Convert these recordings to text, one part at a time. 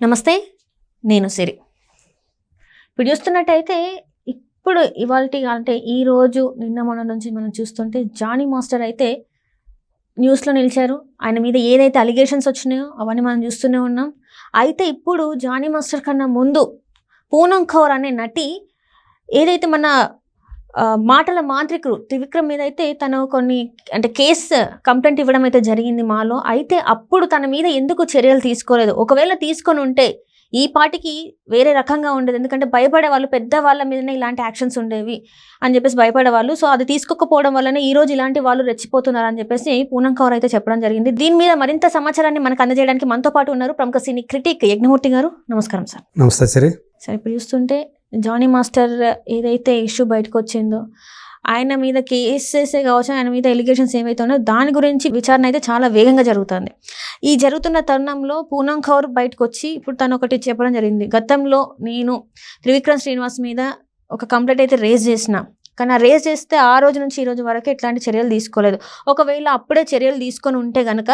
నమస్తే, నేను సిరి. ఇప్పుడు చూస్తున్నట్టయితే ఇవాల్టి అంటే ఈరోజు నిన్న మొన్న నుంచి మనం చూస్తుంటే జానీ మాస్టర్ అయితే న్యూస్లో నిలిచారు. ఆయన మీద ఏదైతే అలిగేషన్స్ వచ్చినాయో అవన్నీ మనం చూస్తూనే ఉన్నాం. అయితే ఇప్పుడు జానీ మాస్టర్ కన్నా ముందు పూనం కౌర్ అనే నటి ఏదైతే మన మాటల మాంత్రికుడు త్రివిక్రమ్ మీద అయితే తను కొన్ని అంటే కేసు కంప్లైంట్ ఇవ్వడం అయితే జరిగింది మాలో. అయితే అప్పుడు తన మీద ఎందుకు చర్యలు తీసుకోలేదు? ఒకవేళ తీసుకొని ఉంటే ఈ పాటికి వేరే రకంగా ఉండేది. ఎందుకంటే భయపడేవాళ్ళు, పెద్ద వాళ్ళ మీదనే ఇలాంటి యాక్షన్స్ ఉండేవి అని చెప్పేసి భయపడేవాళ్ళు. సో అది తీసుకోకపోవడం వల్లనే ఈ రోజు ఇలాంటి వాళ్ళు రెచ్చిపోతున్నారు అని చెప్పేసి పూనం కౌర్ అయితే చెప్పడం జరిగింది. దీని మీద మరింత సమాచారాన్ని మనకు అందజేయడానికి మనతో పాటు ఉన్నారు ప్రముఖ సినీ క్రిటిక్ యజ్ఞమూర్తి గారు. నమస్కారం సార్. నమస్తే సరే. సార్, ఇప్పుడు చూస్తుంటే జానీ మాస్టర్ ఏదైతే ఇష్యూ బయటకు వచ్చిందో, ఆయన మీద కేసెసే కావచ్చు, ఆయన మీద ఎలిగేషన్స్ ఏవైతే ఉన్నాయో దాని గురించి విచారణ అయితే చాలా వేగంగా జరుగుతుంది. ఈ జరుగుతున్న తరుణంలో పూనం కౌర్ బయటకు వచ్చి ఇప్పుడు తను ఒకటి చెప్పడం జరిగింది. గతంలో నేను త్రివిక్రమ్ శ్రీనివాస్ మీద ఒక కంప్లైంట్ అయితే రేజ్ చేసిన, కానీ ఆ రేజ్ చేస్తే ఆ రోజు నుంచి ఈ రోజు వరకు ఎట్లాంటి చర్యలు తీసుకోలేదు. ఒకవేళ అప్పుడే చర్యలు తీసుకొని ఉంటే కనుక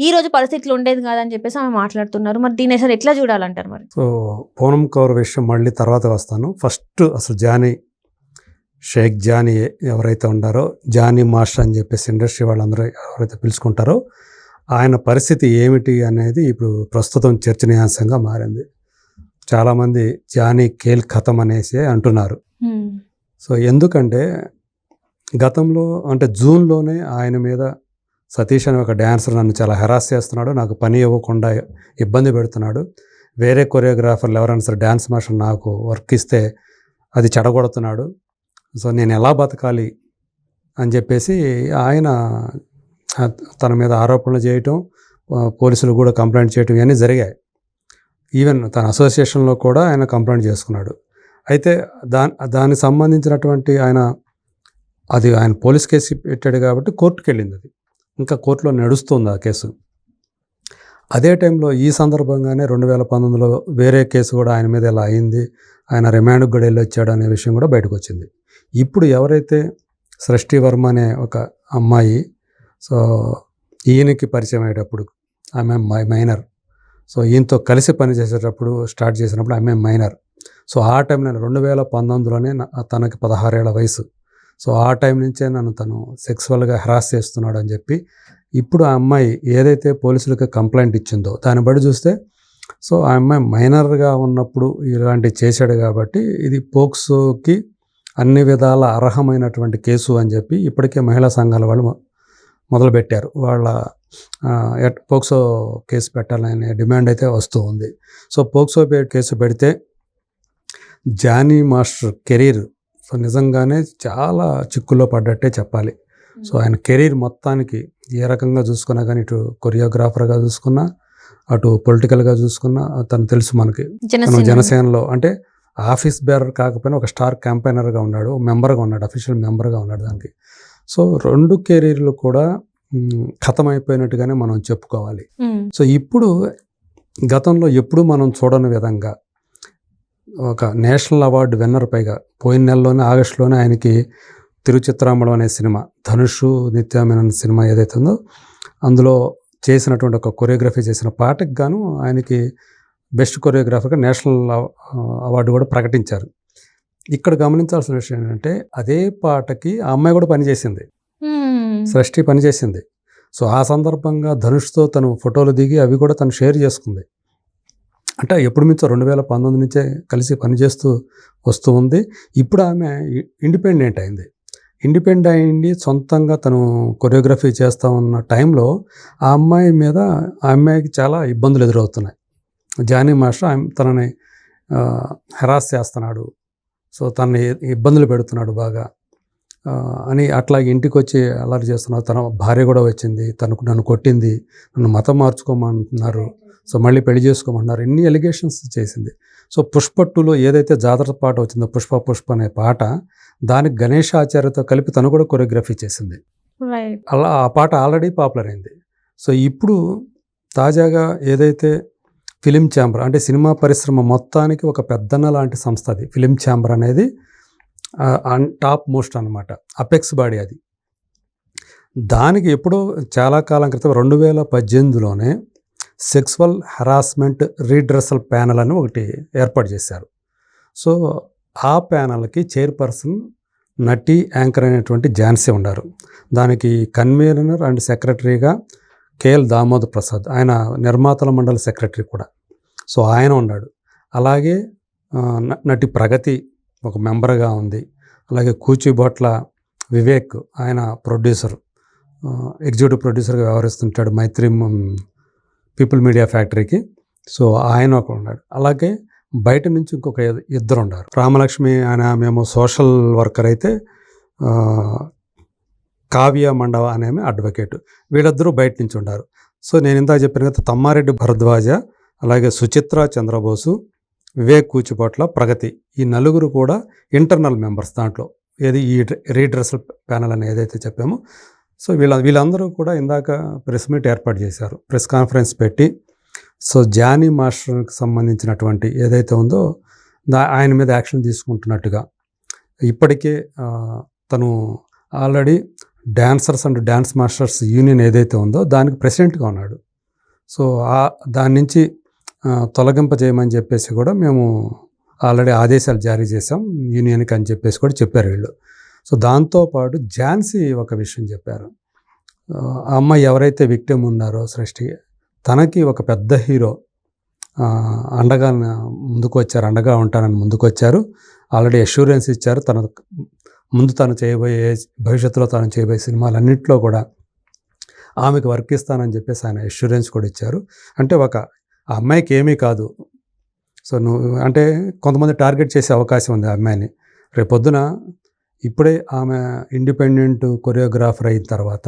ఈ రోజు పరిస్థితులు ఉండేది కాదని చెప్పేసి ఆమె మాట్లాడుతున్నారు. మరి దీన్ని అసలు ఎట్లా చూడాలంటారు? మరి సో పూనం కౌర్ విషయం మళ్ళీ తర్వాత వస్తాను. ఫస్ట్ అసలు షేక్ జానీ ఎవరైతే ఉన్నారో, జానీ మాస్టర్ అని చెప్పేసి ఇండస్ట్రీ వాళ్ళందరూ ఎవరైతే పిలుచుకుంటారో ఆయన పరిస్థితి ఏమిటి అనేది ఇప్పుడు ప్రస్తుతం చర్చనీయాంశంగా మారింది. చాలామంది జానీ కేల్ ఖతం అనేసి అంటున్నారు. సో ఎందుకంటే గతంలో అంటే జూన్లోనే ఆయన మీద సతీష్ అనే ఒక డ్యాన్సర్ నన్ను చాలా హెరాస్ చేస్తున్నాడు, నాకు పని ఇవ్వకుండా ఇబ్బంది పెడుతున్నాడు, వేరే కొరియోగ్రాఫర్లు ఎవరైనా సరే డ్యాన్స్ మాస్టర్ నాకు వర్క్ ఇస్తే అది చెడగొడుతున్నాడు, సో నేను ఎలా బతకాలి అని చెప్పేసి ఆయన తన మీద ఆరోపణలు చేయటం, పోలీసులు కూడా కంప్లైంట్ చేయటం ఇవన్నీ జరిగాయి. ఈవెన్ తన అసోసియేషన్లో కూడా ఆయన కంప్లైంట్ చేసుకున్నాడు. అయితే దానికి సంబంధించినటువంటి ఆయన పోలీస్ కేసు పెట్టాడు కాబట్టి కోర్టుకు వెళ్ళింది. అది ఇంకా కోర్టులో నడుస్తుంది ఆ కేసు. అదే టైంలో ఈ సందర్భంగానే 2019లో వేరే కేసు కూడా ఆయన మీద ఇలా అయింది, ఆయన రిమాండ్కి కూడా వెళ్ళి వచ్చాడు అనే విషయం కూడా బయటకు వచ్చింది. ఇప్పుడు ఎవరైతే సృష్టి వర్మ అనే ఒక అమ్మాయి, సో ఈయనకి పరిచయం అయ్యేటప్పుడు ఆమె మైనర్, సో ఈయనతో కలిసి పనిచేసేటప్పుడు స్టార్ట్ చేసినప్పుడు ఆమె మైనర్. సో ఆ టైంలో 2019లోనే తనకి 16 ఏళ్ల వయసు. సో ఆ టైం నుంచే తను సెక్సువల్గా హెరాస్ చేస్తున్నాడు అని చెప్పి ఇప్పుడు ఆ అమ్మాయి ఏదైతే పోలీసులకు కంప్లైంట్ ఇచ్చిందో దాన్ని బట్టి చూస్తే, సో ఆ అమ్మాయి మైనర్గా ఉన్నప్పుడు ఇలాంటివి చేశాడు కాబట్టి ఇది పోక్సోకి అన్ని విధాల అర్హమైనటువంటి కేసు అని చెప్పి ఇప్పటికే మహిళా సంఘాల వాళ్ళు మొదలుపెట్టారు. వాళ్ళ పోక్సో కేసు పెట్టాలనే డిమాండ్ అయితే వస్తూ ఉంది. సో పోక్సో కేసు పెడితే జానీ మాస్టర్ కెరీర్ సో నిజంగానే చాలా చిక్కుల్లో పడ్డట్టే చెప్పాలి. సో ఆయన కెరీర్ మొత్తానికి ఏ రకంగా చూసుకున్నా కానీ, ఇటు కొరియోగ్రాఫర్గా చూసుకున్నా, అటు పొలిటికల్గా చూసుకున్నా, తను తెలుసు మనకి జనసేనలో అంటే ఆఫీస్ బేరర్ కాకపోయినా ఒక స్టార్ క్యాంపెయినర్గా ఉన్నాడు, మెంబర్గా ఉన్నాడు, అఫీషియల్ మెంబర్గా ఉన్నాడు దానికి. సో 2 కెరీర్లు కూడా ఖతమైపోయినట్టుగానే మనం చెప్పుకోవాలి. సో ఇప్పుడు గతంలో ఎప్పుడు మనం చూడని విధంగా ఒక నేషనల్ అవార్డు విన్నర్, పైగా పోయిన నెలలోనే ఆగస్టులోనే ఆయనకి తిరుచిత్రాంబడం అనే సినిమా, ధనుష్ నిత్యామేనన్ సినిమా ఏదైతే ఉందో అందులో చేసినటువంటి ఒక కొరియోగ్రఫీ చేసిన పాటకు గాను ఆయనకి బెస్ట్ కొరియోగ్రాఫర్గా నేషనల్ అవార్డు కూడా ప్రకటించారు. ఇక్కడ గమనించాల్సిన విషయం ఏంటంటే అదే పాటకి ఆ అమ్మాయి కూడా పనిచేసింది, సృష్టి పనిచేసింది. సో ఆ సందర్భంగా ధనుష్తో తను ఫోటోలు దిగి అవి కూడా తను షేర్ చేసుకుంది. అంటే ఎప్పుడు నుంచో 2019 నుంచే కలిసి పనిచేస్తూ వస్తూ ఉంది. ఇప్పుడు ఆమె ఇండిపెండెంట్ అయింది, సొంతంగా తను కొరియోగ్రఫీ చేస్తూ ఉన్న టైంలో ఆ అమ్మాయికి చాలా ఇబ్బందులు ఎదురవుతున్నాయి. జానీ మాస్టర్ తనని హెరాస్ చేస్తున్నాడు, సో తనని ఇబ్బందులు పెడుతున్నాడు బాగా అని అట్లాగే ఇంటికి వచ్చి అల్లరి చేస్తున్నాడు. తన భార్య కూడా వచ్చింది, నన్ను కొట్టింది, నన్ను మతం మార్చుకోమంటున్నారు, సో మళ్ళీ పెళ్లి చేసుకోమంటున్నారు, ఇన్ని ఎలిగేషన్స్ చేసింది. సో పుష్ప 2లో ఏదైతే జాతర పాట వచ్చిందో పుష్ప అనే పాట, దానికి గణేష్ ఆచార్యతో కలిపి తను కూడా కొరియోగ్రఫీ చేసింది. అలా ఆ పాట ఆల్రెడీ పాపులర్ అయింది. సో ఇప్పుడు తాజాగా ఏదైతే ఫిలిం ఛాంబర్ అంటే సినిమా పరిశ్రమ మొత్తానికి ఒక పెద్దన్న లాంటి సంస్థ, అది ఫిలిం ఛాంబర్ అనేది టాప్ మోస్ట్ అనమాట, అపెక్స్ బాడీ అది. దానికి ఎప్పుడో చాలా కాలం క్రితం 2018లోనే సెక్సువల్ హెరాస్మెంట్ రీడ్రెసల్ ప్యానెల్ అని ఒకటి ఏర్పాటు చేశారు. సో ఆ ప్యానెల్కి చైర్పర్సన్ నటి యాంకర్ అయినటువంటి ఝాన్సీ ఉన్నారు. దానికి కన్వీనర్ అండ్ సెక్రటరీగా కేఎల్ దామోదర్ ప్రసాద్, ఆయన నిర్మాతల మండలి సెక్రటరీ కూడా. సో ఆయన ఉన్నాడు. అలాగే నటి ప్రగతి ఒక మెంబర్గా ఉంది. అలాగే కూచిబొట్ల వివేక్, ఆయన ప్రొడ్యూసర్, ఎగ్జిక్యూటివ్ ప్రొడ్యూసర్గా వ్యవహరిస్తుంటాడు మైత్రి పీపుల్ మీడియా ఫ్యాక్టరీకి. సో ఆయన ఒక ఉన్నాడు. అలాగే బయట నుంచి ఇంకొక ఇద్దరు ఉన్నారు. రామలక్ష్మి ఆయన మేము సోషల్ వర్కర్ అయితే, కావ్య మండవ అనేమి అడ్వకేట్. వీళ్ళిద్దరూ బయట నుంచి ఉన్నారు. సో నేను ఇందాక చెప్పిన కదా, తమ్మారెడ్డి భరద్వాజ, అలాగే సుచిత్ర చంద్రబోసు, వివేక్ కూచిపొట్ల, ప్రగతి, ఈ నలుగురు కూడా ఇంటర్నల్ మెంబర్స్ దాంట్లో. ఏది ఈ రీడ్రెసల్ ప్యానెల్ అని ఏదైతే చెప్పామో, సో వీళ్ళందరూ కూడా ఇందాక ప్రెస్ మీట్ ఏర్పాటు చేశారు, ప్రెస్ కాన్ఫరెన్స్ పెట్టి. సో జానీ మాస్టర్కి సంబంధించినటువంటి ఏదైతే ఉందో ఆయన మీద యాక్షన్ తీసుకుంటున్నట్టుగా, ఇప్పటికే తను already dancers and dance masters union ఏదైతే ఉందో దానికి ప్రెసిడెంట్గా ఉన్నాడు. సో దాని నుంచి తొలగింపజేయమని చెప్పేసి కూడా మేము ఆల్రెడీ ఆదేశాలు జారీ చేసాం యూనియన్కి అని చెప్పేసి కూడా చెప్పారు వీళ్ళు. సో దాంతోపాటు ఝాన్సీ ఒక విషయం చెప్పారు. ఆ అమ్మాయి ఎవరైతే విక్టిమ్ ఉన్నారో సృష్టి, తనకి ఒక పెద్ద హీరో అండగా ముందుకు వచ్చారు, అండగా ఉంటానని ముందుకు వచ్చారు. ఆల్రెడీ అష్యూరెన్స్ ఇచ్చారు. తను చేయబోయే భవిష్యత్తులో తను చేయబోయే సినిమాలన్నింటిలో కూడా ఆమెకు వర్క్ ఇస్తానని చెప్పేసి ఆయన అష్యూరెన్స్ కూడా ఇచ్చారు. అంటే ఆ అమ్మాయికి ఏమీ కాదు. సో అంటే కొంతమంది టార్గెట్ చేసే అవకాశం ఉంది ఆ అమ్మాయిని. రేపొద్దున ఇప్పుడే ఆమె ఇండిపెండెంట్ కొరియోగ్రాఫర్ అయిన తర్వాత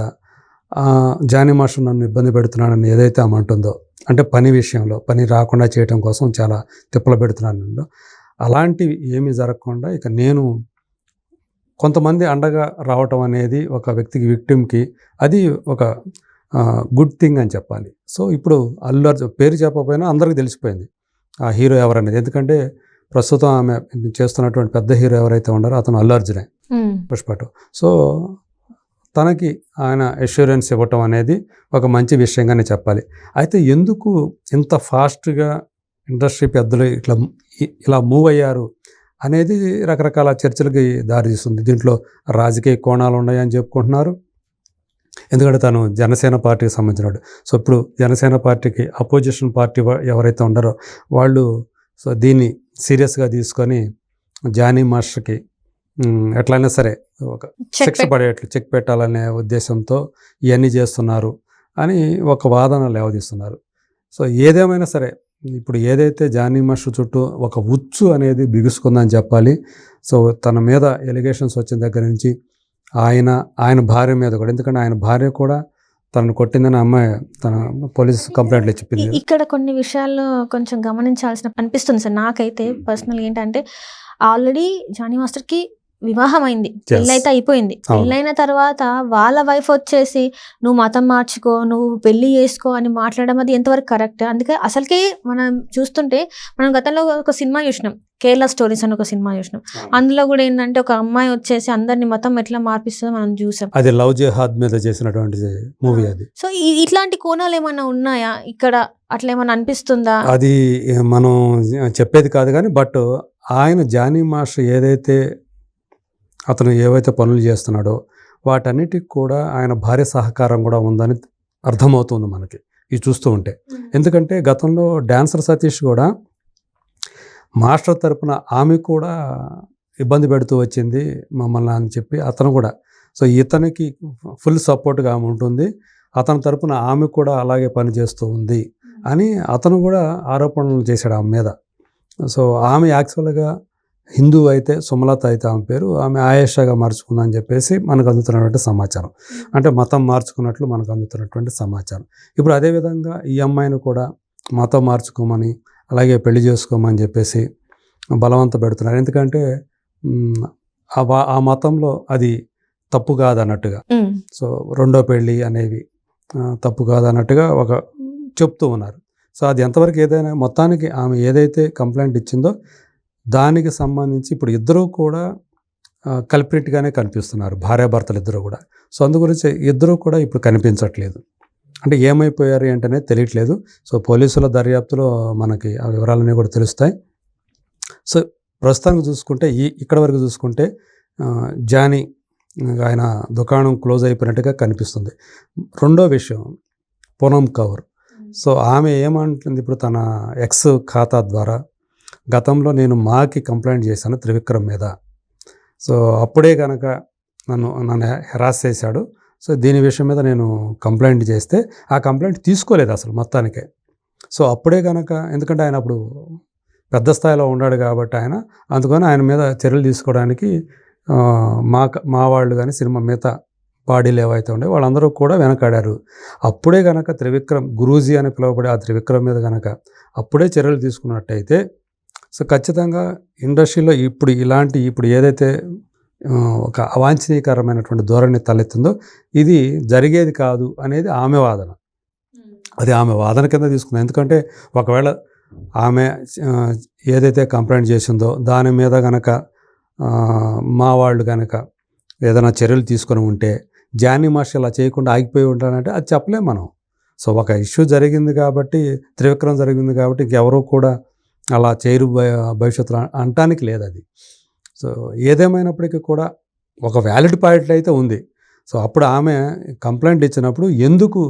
జానీ మాస్టర్ నన్ను ఇబ్బంది పెడుతున్నానని ఏదైతే ఆమె అంటుందో, అంటే పని విషయంలో పని రాకుండా చేయడం కోసం చాలా తిప్పలు పెడుతున్నాను, అలాంటివి ఏమీ జరగకుండా ఇక నేను కొంతమంది అండగా రావటం అనేది ఒక వ్యక్తికి, విక్టిమ్కి అది ఒక గుడ్ థింగ్ అని చెప్పాలి. సో ఇప్పుడు అల్లు అర్జున్ పేరు చెప్పకపోయినా అందరికీ తెలిసిపోయింది ఆ హీరో ఎవరనేది. ఎందుకంటే ప్రస్తుతం ఆమె చేస్తున్నటువంటి పెద్ద హీరో ఎవరైతే ఉన్నారో అతను అల్లు అర్జునే, పుష్ప 2. సో తనకి ఆయన అష్యూరెన్స్ ఇవ్వటం అనేది ఒక మంచి విషయంగానే చెప్పాలి. అయితే ఎందుకు ఇంత ఫాస్ట్గా ఇండస్ట్రీ పెద్దలు ఇలా మూవ్ అయ్యారు అనేది రకరకాల చర్చలకి దారితీస్తుంది. దీంట్లో రాజకీయ కోణాలు ఉన్నాయని చెప్పుకుంటున్నారు. ఎందుకంటే తను జనసేన పార్టీకి సంబంధించినాడు. సో ఇప్పుడు జనసేన పార్టీకి అపోజిషన్ పార్టీ ఎవరైతే ఉన్నారో వాళ్ళు సో దీన్ని సీరియస్గా తీసుకొని జానీ మాస్టర్కి ఎట్లయినా సరే ఒక శిక్ష పడేట్లు చెక్ పెట్టాలనే ఉద్దేశంతో ఇవన్నీ చేస్తున్నారు అని ఒక వాదన లేవదీస్తున్నారు. సో ఏదేమైనా సరే ఇప్పుడు ఏదైతే జానీ మాస్టర్ చుట్టూ ఒక ఉచ్చు అనేది బిగుసుకుందని చెప్పాలి. సో తన మీద ఎలిగేషన్స్ వచ్చిన దగ్గర నుంచి ఆయన భార్య మీద కూడా, ఎందుకంటే ఆయన భార్య కూడా తనను కొట్టిందని అమ్మాయి తన పోలీస్ కంప్లైంట్లో చెప్పింది. ఇక్కడ కొన్ని విషయాల్లో కొంచెం గమనించాల్సిన అనిపిస్తుంది సార్ నాకైతే పర్సనల్. ఏంటంటే ఆల్రెడీ జానీ మాస్టర్కి వివాహం అయింది, పెళ్ళైతే అయిపోయింది. పెళ్ళైన తర్వాత వాళ్ళ వైఫ్ వచ్చేసి నువ్వు మతం మార్చుకో, నువ్వు పెళ్లి చేసుకో అని మాట్లాడడం అది ఎంతవరకు కరెక్ట్? అందుకే అసలుకే మనం చూస్తుంటే, మనం గతంలో ఒక సినిమా చూసినాం, కేరళ స్టోరీస్ అని ఒక సినిమా చూసినాం. అందులో కూడా ఏంటంటే ఒక అమ్మాయి వచ్చేసి అందరిని మతం ఎట్లా మార్పిస్తుందో మనం చూసాం. అది లవ్ జిహాద్ మీద చేసినటువంటి మూవీ అది. సో ఇట్లాంటి కోణాలు ఏమైనా ఉన్నాయా ఇక్కడ? అట్లా ఏమైనా అనిపిస్తుందా? అది మనం చెప్పేది కాదు కానీ, బట్ ఆయన జానీ మాస్టర్ అతను ఏవైతే పనులు చేస్తున్నాడో వాటన్నిటికి కూడా ఆయన భార్య సహకారం కూడా ఉందని అర్థమవుతుంది మనకి ఇది చూస్తూ ఉంటే. ఎందుకంటే గతంలో డాన్సర్ సతీష్ కూడా మాస్టర్ తరపున ఆమె కూడా ఇబ్బంది పెడుతూ వచ్చింది మమ్మల్ని అని చెప్పి అతను కూడా, సో ఇతనికి ఫుల్ సపోర్ట్గా ఆమె ఉంటుంది, అతని తరపున ఆమె కూడా అలాగే పనిచేస్తూ ఉంది అని అతను కూడా ఆరోపణలు చేశాడు ఆమె మీద. సో ఆమె యాక్చువల్గా హిందూ అయితే, సుమలత అయితే ఆమె పేరు, ఆమె ఆయేషాగా మార్చుకుందని చెప్పేసి మనకు అందుతున్నటువంటి సమాచారం. అంటే మతం మార్చుకున్నట్లు మనకు అందుతున్నటువంటి సమాచారం. ఇప్పుడు అదేవిధంగా ఈ అమ్మాయిని కూడా మతం మార్చుకోమని, అలాగే పెళ్లి చేసుకోమని చెప్పేసి బలవంత పెడుతున్నారు. ఎందుకంటే ఆ మతంలో అది తప్పు కాదన్నట్టుగా, సో రెండో పెళ్ళి అనేవి తప్పు కాదన్నట్టుగా చెప్తూ ఉన్నారు. సో అది ఎంతవరకు ఏదైనా మొత్తానికి ఆమె ఏదైతే కంప్లైంట్ ఇచ్చిందో దానికి సంబంధించి ఇప్పుడు ఇద్దరూ కూడా కల్ప్రిట్గానే కనిపిస్తున్నారు, భార్యాభర్తలు ఇద్దరు కూడా. సో అందు గురించి ఇద్దరూ కూడా ఇప్పుడు కనిపించట్లేదు. అంటే ఏమైపోయారు ఏంటనే తెలియట్లేదు. సో పోలీసుల దర్యాప్తులో మనకి ఆ వివరాలన్నీ కూడా తెలుస్తాయి. సో ప్రస్తుతానికి చూసుకుంటే ఇక్కడ వరకు చూసుకుంటే జానీ ఆయన దుకాణం క్లోజ్ అయిపోయినట్టుగా కనిపిస్తుంది. రెండో విషయం పూనమ్ కౌర్. సో ఆమె ఏమంటుంది ఇప్పుడు తన ఎక్స్ ఖాతా ద్వారా, గతంలో నేను మాకి కంప్లైంట్ చేశాను త్రివిక్రమ్ మీద. సో అప్పుడే కనుక నన్ను హెరాస్ చేశాడు. సో దీని విషయం మీద నేను కంప్లైంట్ చేస్తే ఆ కంప్లైంట్ తీసుకోలేదు అసలు మొత్తానికే. సో అప్పుడే కనుక, ఎందుకంటే ఆయన అప్పుడు పెద్ద స్థాయిలో ఉన్నాడు కాబట్టి అందుకని ఆయన మీద చర్యలు తీసుకోవడానికి మా వాళ్ళు కానీ సినిమా మిగతా బాడీలు ఏవైతే ఉండే వాళ్ళందరూ కూడా వెనకాడారు. అప్పుడే కనుక త్రివిక్రమ్ గురూజీ అని పిలువబడే ఆ త్రివిక్రమ్ మీద కనుక అప్పుడే చర్యలు తీసుకున్నట్టయితే సో ఖచ్చితంగా ఇండస్ట్రీలో ఇప్పుడు ఏదైతే ఒక అవాంఛనీయకరమైనటువంటి ధోరణి తలెత్తిందో ఇది జరిగేది కాదు అనేది ఆమె వాదన. అది ఆమె వాదన కింద తీసుకుంది. ఎందుకంటే ఒకవేళ ఆమె ఏదైతే కంప్లైంట్ చేసిందో దాని మీద కనుక మా వాళ్ళు కనుక ఏదైనా చర్యలు తీసుకొని ఉంటే జానీ మాస్టర్ అలా చేయకుండా ఆగిపోయి ఉంటానంటే అది చెప్పలేం మనం. సో ఒక ఇష్యూ జరిగింది కాబట్టి, త్రివిక్రమ్ జరిగింది కాబట్టి ఇంకెవరూ కూడా అలా చేయరు భవిష్యత్తులో అనటానికి లేదు అది. సో ఏదేమైనప్పటికీ కూడా ఒక వ్యాలిడ్ పాయింట్ అయితే ఉంది. సో అప్పుడు ఆమె కంప్లైంట్ ఇచ్చినప్పుడు ఎందుకు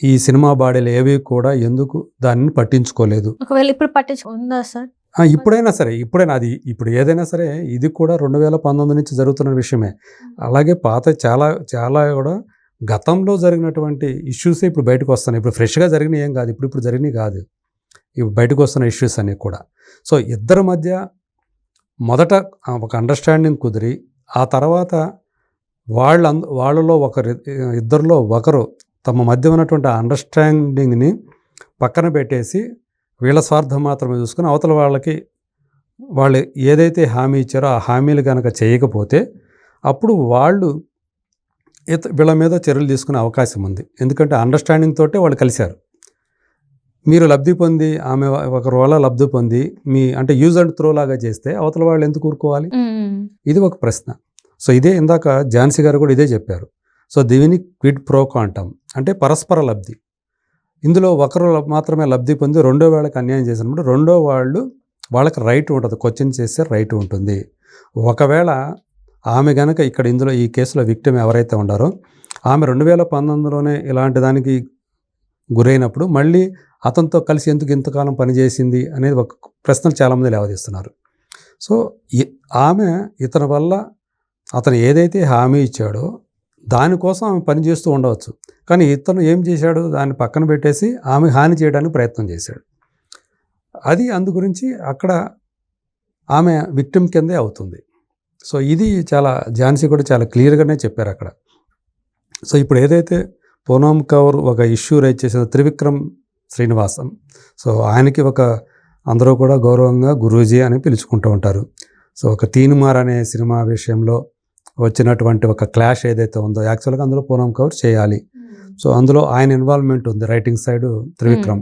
ఈ సినిమా బాడీలు ఏవి కూడా ఎందుకు దానిని పట్టించుకోలేదు? ఒకవేళ ఇప్పుడు పట్టించుకుందా సార్? ఇప్పుడైనా అది ఇప్పుడు ఏదైనా సరే ఇది కూడా 2019 నుంచి జరుగుతున్న విషయమే. అలాగే పాత చాలా కూడా గతంలో జరిగినటువంటి ఇష్యూసే ఇప్పుడు బయటకు వస్తున్నాయి. ఇప్పుడు ఫ్రెష్గా జరిగినాయి ఏం కాదు, ఇప్పుడు జరిగినాయి కాదు, ఇప్పుడు బయటకు వస్తున్న ఇష్యూస్ అన్నీ కూడా. సో ఇద్దరి మధ్య మొదట ఒక అండర్స్టాండింగ్ కుదిరి ఆ తర్వాత వాళ్ళలో ఇద్దరిలో ఒకరు తమ మధ్య ఉన్నటువంటి అండర్స్టాండింగ్ని పక్కన పెట్టేసి వీళ్ళ స్వార్థం మాత్రమే చూసుకుని అవతల వాళ్ళు ఏదైతే హామీ ఇచ్చారో ఆ హామీలు కనుక చేయకపోతే అప్పుడు వీళ్ళ మీద చర్యలు తీసుకునే అవకాశం ఉంది. ఎందుకంటే అండర్స్టాండింగ్ తోటే వాళ్ళు కలిశారు. మీరు లబ్ధి పొంది ఆమె ఒకరి వల్ల లబ్ధి పొంది అంటే యూజ్ అండ్ త్రో లాగా చేస్తే అవతల వాళ్ళు ఎందుకు ఊరుకోవాలి? ఇది ఒక ప్రశ్న. సో ఇదే ఇందాక ఝాన్సీ గారు కూడా ఇదే చెప్పారు. సో దీనిని క్విడ్ ప్రోకో అంటాం, అంటే పరస్పర లబ్ధి. ఇందులో ఒకరు మాత్రమే లబ్ధి పొంది రెండో వాళ్ళకి అన్యాయం చేసినప్పుడు రెండో వాళ్ళకి రైట్ ఉంటుంది, క్వశ్చన్ చేసే రైట్ ఉంటుంది. ఒకవేళ ఆమె కనుక ఇందులో ఈ కేసులో విక్టిమ్ ఎవరైతే ఉన్నారో ఆమె 2019లోనే ఇలాంటి దానికి గురైనప్పుడు మళ్ళీ అతనితో కలిసి ఎందుకు ఇంతకాలం పనిచేసింది అనేది ఒక ప్రశ్నలు చాలామంది లేవదీస్తున్నారు. సో ఆమె ఇతని వల్ల అతను ఏదైతే హామీ ఇచ్చాడో దానికోసం ఆమె పనిచేస్తూ ఉండవచ్చు, కానీ ఇతను ఏం చేశాడు, దాన్ని పక్కన పెట్టేసి ఆమె హాని చేయడానికి ప్రయత్నం చేశాడు. అది అందు గురించి అక్కడ ఆమె విక్టిమ్ కిందే అవుతుంది. సో ఇది ఝాన్సీ కూడా చాలా క్లియర్గానే చెప్పారు అక్కడ. సో ఇప్పుడు ఏదైతే పూనమ్ కౌర్ ఒక ఇష్యూ రైజ్ చేసిన త్రివిక్రమ్ శ్రీనివాసన్, సో ఆయనకి అందరూ కూడా గౌరవంగా గురూజీ అని పిలుచుకుంటూ ఉంటారు. సో ఒక తీన్మార్ అనే సినిమా విషయంలో వచ్చినటువంటి ఒక క్లాష్ ఏదైతే ఉందో యాక్చువల్గా అందులో పూనమ్ కౌర్ చేయాలి. సో అందులో ఆయన ఇన్వాల్వ్మెంట్ ఉంది, రైటింగ్ సైడ్ త్రివిక్రమ్.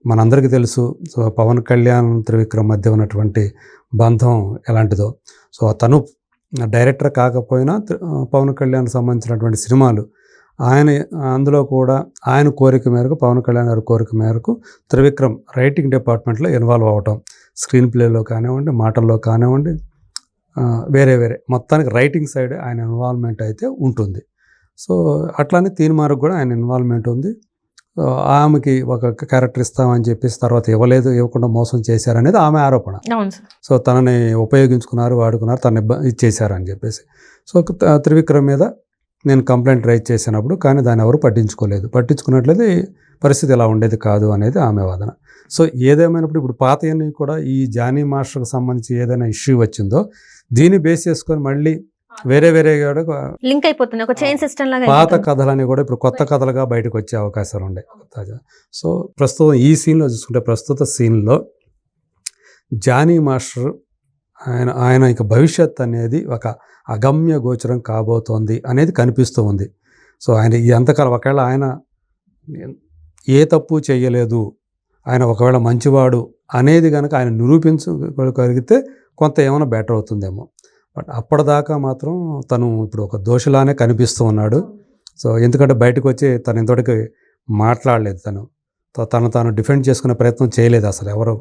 మనందరికీ తెలుసు సో పవన్ కళ్యాణ్ త్రివిక్రమ్ మధ్య ఉన్నటువంటి బంధం ఎలాంటిదో. సో తను డైరెక్టర్ కాకపోయినా పవన్ కళ్యాణ్ సంబంధించినటువంటి సినిమాలు అందులో కూడా ఆయన కోరిక మేరకు, పవన్ కళ్యాణ్ గారి కోరిక మేరకు త్రివిక్రమ్ రైటింగ్ డిపార్ట్మెంట్లో ఇన్వాల్వ్ అవ్వటం, స్క్రీన్ ప్లేలో కానివ్వండి, మాటల్లో కానివ్వండి, వేరే మొత్తానికి రైటింగ్ సైడ్ ఆయన ఇన్వాల్వ్మెంట్ అయితే ఉంటుంది. సో అట్లానే తీన్మార్కు కూడా ఆయన ఇన్వాల్వ్మెంట్ ఉంది. ఆమెకి ఒక క్యారెక్టర్ ఇస్తామని చెప్పేసి తర్వాత ఇవ్వకుండా మోసం చేశారనేది ఆమె ఆరోపణ. సో తనని ఉపయోగించుకున్నారు, వాడుకున్నారు, తనని ఇచ్చేశారని చెప్పేసి. సో త్రివిక్రమ్ మీద నేను కంప్లైంట్ రైజ్ చేసినప్పుడు కానీ దాన్ని ఎవరు పట్టించుకున్నట్లయితే పరిస్థితి ఇలా ఉండేది కాదు అనేది ఆమె వాదన. సో ఏదేమైనప్పుడు ఇప్పుడు పాతయన్నీ కూడా ఈ జానీ మాస్టర్కి సంబంధించి ఏదైనా ఇష్యూ వచ్చిందో దీన్ని బేస్ చేసుకొని మళ్ళీ వేరే లింక్ అయిపోతుంది, ఒక చైన్ సిస్టమ్ లాగా. పాత కథలని కూడా ఇప్పుడు కొత్త కథలుగా బయటకు వచ్చే అవకాశాలు ఉండే. సో ప్రస్తుతం ఈ సీన్లో చూసుకుంటే, ప్రస్తుత సీన్లో జానీ మాస్టర్ ఆయన ఇక భవిష్యత్ అనేది ఒక అగమ్య గోచరం కాబోతోంది అనేది కనిపిస్తూ ఉంది. సో ఆయన ఎంతకాలం ఒకవేళ ఆయన ఏ తప్పు చేయలేదు, ఆయన ఒకవేళ మంచివాడు అనేది కనుక ఆయన నిరూపించగలిగితే కొంత ఏమైనా బెటర్ అవుతుందేమో. బట్ అప్పటిదాకా మాత్రం తను ఇప్పుడు ఒక దోషిలానే కనిపిస్తూ ఉన్నాడు. సో ఎందుకంటే బయటకు వచ్చి తను ఇంతవరకు మాట్లాడలేదు, తను తాను డిఫెండ్ చేసుకునే ప్రయత్నం చేయలేదు అసలు ఎవరు.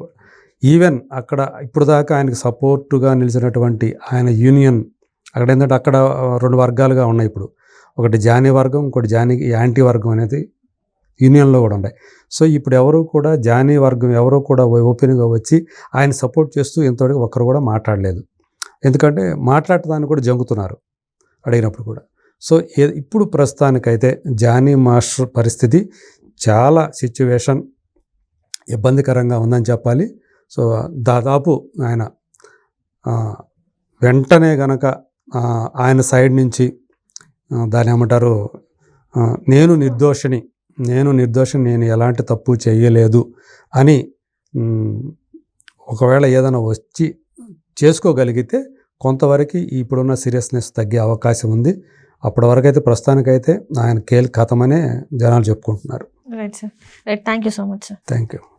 ఈవెన్ అక్కడ ఇప్పుడు దాకా ఆయనకు సపోర్టుగా నిలిచినటువంటి ఆయన యూనియన్ అక్కడ ఏంటంటే అక్కడ 2 వర్గాలుగా ఉన్నాయి ఇప్పుడు. ఒకటి జానీ వర్గం, ఇంకోటి జానీకి యాంటీ వర్గం అనేది యూనియన్లో కూడా ఉన్నాయి. సో ఇప్పుడు ఎవరు కూడా జానీ వర్గం ఎవరు కూడా ఓపెన్గా వచ్చి ఆయన సపోర్ట్ చేస్తూ ఇంతవరకు ఒక్కరు కూడా మాట్లాడలేదు. ఎందుకంటే మాట్లాడటానికి కూడా జంకుతున్నారు అడిగినప్పుడు కూడా. సో ఇప్పుడు ప్రస్తుతానికైతే జానీ మాస్టర్ పరిస్థితి చాలా సిచ్యువేషన్ ఇబ్బందికరంగా ఉందని చెప్పాలి. సో దాదాపు ఆయన వెంటనే గనక ఆయన సైడ్ నుంచి దాని ఏమంటారు, నేను నిర్దోషిని, నేను ఎలాంటి తప్పు చేయలేదు అని ఒకవేళ ఏదైనా వచ్చి చేసుకోగలిగితే కొంతవరకు ఇప్పుడున్న సీరియస్నెస్ తగ్గే అవకాశం ఉంది. అప్పటి వరకు అయితే ప్రస్తుతానికైతే ఆయన ఖతమనే జనాలు చెప్పుకుంటున్నారు. Right sir, right. Thank you so much sir. Thank you.